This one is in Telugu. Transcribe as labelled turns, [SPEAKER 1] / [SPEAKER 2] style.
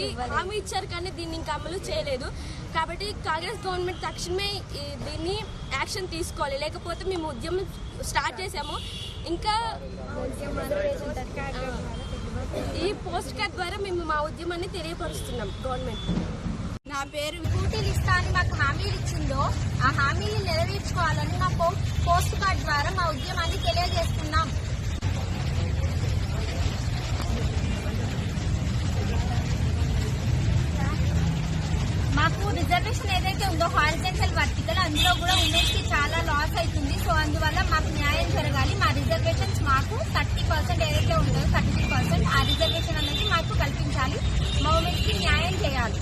[SPEAKER 1] ఇది హామీ ఇచ్చారు కానీ దీన్ని ఇంకా అమలు చేయలేదు. కాబట్టి కాంగ్రెస్ గవర్నమెంట్ తక్షణమే దీన్ని యాక్షన్ తీసుకోవాలి. లేకపోతే మేము ఉద్యమం స్టార్ట్ చేసాము. ఇంకా ఈ పోస్ట్ కార్డ్ ద్వారా మేము మా ఉద్యమాన్ని తెలియపరుస్తున్నాం గవర్నమెంట్.
[SPEAKER 2] నా పేరు స్కూటీలు ఇస్తా అని మాకు హామీలు ఇచ్చిందో ఆ హామీని నెరవేర్చుకోవాలని మా పోస్ట్ కార్డ్ ద్వారా మా ఉద్యమాన్ని తెలియజేస్తున్నాం. మాకు రిజర్వేషన్ ఏదైతే ఉందో హారిజంటల్ వర్టికల్ అందులో కూడా ఉమెన్స్ కి చాలా లాస్ అవుతుంది. సో అందువల్ల మాకు న్యాయం జరగాలి. మా రిజర్వేషన్స్ మాకు 30% ఏదైతే ఉందో 33% ఆ రిజర్వేషన్ అనేది మాకు కల్పించాలి. మా ఉమెన్స్ కి న్యాయం చేయాలి.